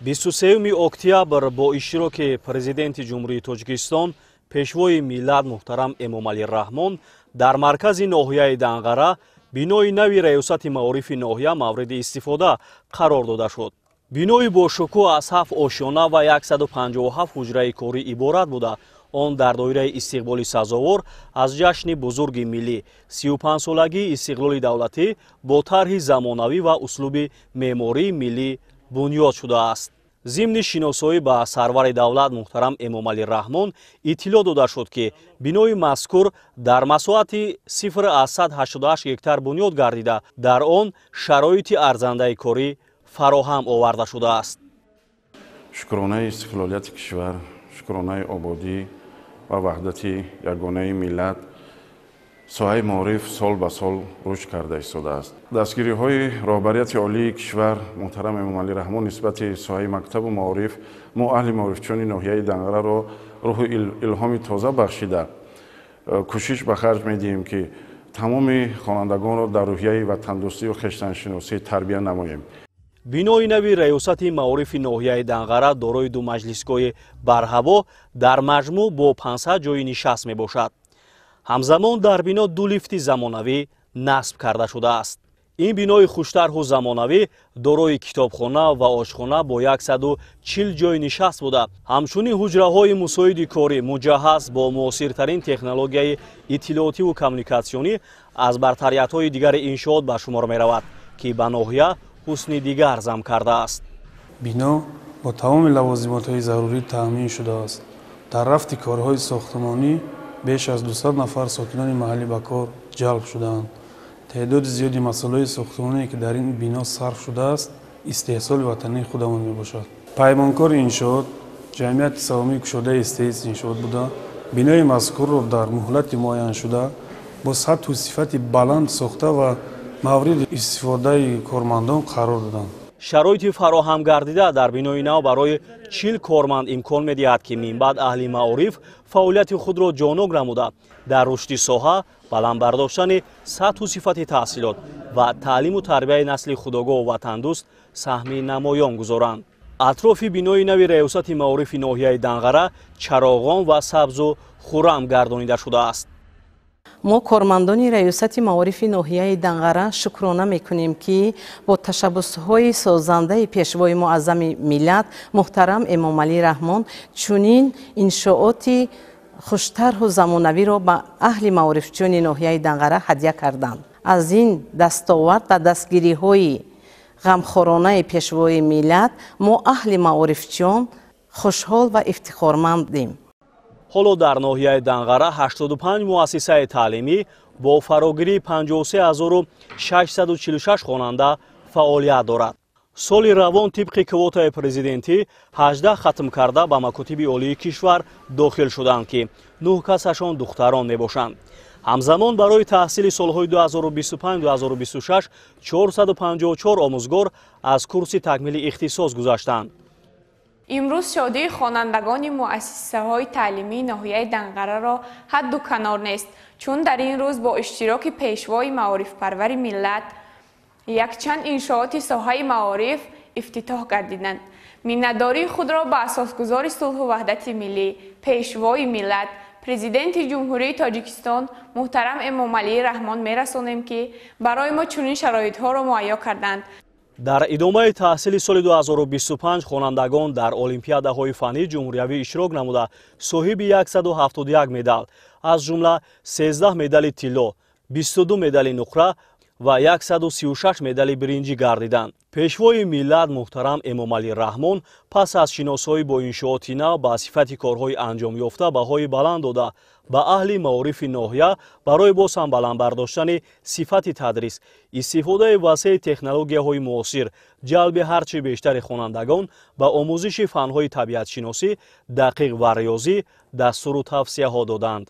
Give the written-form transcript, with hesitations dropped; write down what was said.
23 октябр бо иштироки президенти ҷумҳурии Тоҷикистон пешвои миллат муҳтарам Эмомалӣ Раҳмон дар маркази ноҳияи Данғара бинои нави раёсати маорифи ноҳия мавриди истифода қарор дода шуд. бинои бошукӯҳ аз 7 ошёна ва 157 ҳуҷраи корӣ иборат буда, он дар доираи истиқболи сазовор аз ҷашни бузурги миллӣ 35-солагии истиқлоли давлатӣ бо тарҳи замонавӣ ва услуби меъмории миллӣ бунёд шудааст. зимни шиносоӣ ба сарвари давлат муҳтарам Эмомалӣ Раҳмон иттилоъ дода шуд, ки бинои мазкур дар масоҳати 0,88 гектар бунёд гардида, дар он шароити арзандаи корӣ фароҳам оварда шудааст. шукронаи истиқлолияти кишвар, шукронаи ободӣ ва ваҳдати ягонаи миллат соҳаи маориф сол ба сол рушд карда истодааст. дастгириҳои роҳбарияти олии кишвар муҳтарам Эмомалӣ Раҳмон нисбати соҳаи мактабу маориф мо аҳли маорифчони ноҳияи Данғараро рӯҳу илҳоми тоза бахшида кӯшиш ба харҷ медиҳем, ки тамоми хонандагонро дар рӯҳияи ватандӯстию хештаншиносӣ тарбия намоем. бинои нави раёсати маорифи ноҳияи Данғара дорои 2 маҷлисгоҳи барҳаво дар маҷмӯъ бо 500 ҷойи нишаст мебошад. ҳамзамон дар бино 2 лифти замонавӣ насб карда шудааст. ин бинои хуштарҳу замонавӣ дорои китобхона ва ошхона бо 140 ҷойи нишаст буда, ҳамчунин ҳуҷраҳои мусоиди корӣ муҷаҳҳаз бо муосиртарин технологияи иттилоотиву коммуникатсионӣ аз бартариятҳои дигари иншоот ба шумор меравад, ки ба ноҳия ҳусни дигар зам кардааст. бино бо тамоми лавозимотҳои зарурӣ таъмин шудааст. дар рафти корҳои сохтмонӣ беш аз 200 нафар сокинони маҳаллӣ ба кор ҷалб шудаанд. теъдоди зиёди масъулаи сохтмоние ки дар ин бино сарф шудааст истеҳсоли ватании худамон мебошад. паймонкори иншоот ҷамъияти савомии кушодаи СТС иншоот буда бинои мазкурро дар муҳлати муайяншуда бо сатҳу сифати баланд сохта ва мавриди истифодаи кормандон қарор доданд. шароити фароҳам гардида дар бинои нав барои 40 корманд имкон медиҳад, ки минбаъд аҳли маориф фаъолияти худро ҷонок намуда дар рушди соҳа, баландбардоштани сатҳу сифати таҳсилот ва таълиму тарбияи насли худогоҳ ва ватандӯст саҳми намоён гузоранд. атрофи бинои нави раёсати маорифи ноҳияи Данғара чароғон ва сабзу хуррам гардонида шудааст. мо кормандони раёсати маорифи ноҳияи Данғара шукрона мекунем, ки бо ташаббусҳои созандаи пешвои муаззами миллат муҳтарам Эмомалӣ Раҳмон чунин иншооти хуштарҳу замонавиро ба аҳли маорифчони ноҳияи Данғара ҳадя карданд. аз ин дастовард ва дастгириҳои ғамхоранаи пешвои миллат мо аҳли маорифчон хушҳол ва ифтихормандем. ҳоло дар ноҳияи Данғара 85 муассисаи таълимӣ бо фарогирии 53646 хонанда фаъолият дорад. соли равон тибқи квотаи президентӣ 18 хатм карда ба макотиби олии кишвар дохил шуданд, ки 9 касашон духтарон мебошанд. ҳамзамон барои таҳсили солҳои 2025-2026 454 омӯзгор аз курси такмили ихтисос гузаштанд. имрӯз шодии хонандагони муассисаҳои таълимии ноҳияи Данғараро ҳадду канор нест, чун дар ин рӯз бо иштироки пешвои маорифпарвари миллат якчанд иншооти соҳаи маориф ифтитоҳ гардиданд. миннатдории худро ба асосгузори сулҳу ваҳдати миллӣ, пешвои миллат, президенти ҷумҳурии Тоҷикистон муҳтарам Эмомалӣ Раҳмон мерасонем, ки барои мо чунин шароитҳоро муайё карданд. дар идомаи таҳсили соли 2025 хонандагон дар олимпиадаҳои фаннии ҷумҳуриявӣ иштирок намуда соҳиби 171 медал, аз ҷумла 13 медали тилло, 22 медали нуқра ва 136 медали биринҷӣ гардиданд. пешвои миллат муҳтарам Эмомалӣ Раҳмон пас аз шиносоӣ бо иншооти нав ба сифати корҳои анҷомёфта баҳои баланд дода, ба аҳли маорифи ноҳия барои боз ҳам баландбардоштани сифати тадрис, истифодаи васеъи технологияҳои муосир, ҷалби ҳарчи бештари хонандагон ба омӯзиши фанҳои табиатшиносӣ, дақиқ ва риёзӣ дастуру тавсияҳо доданд.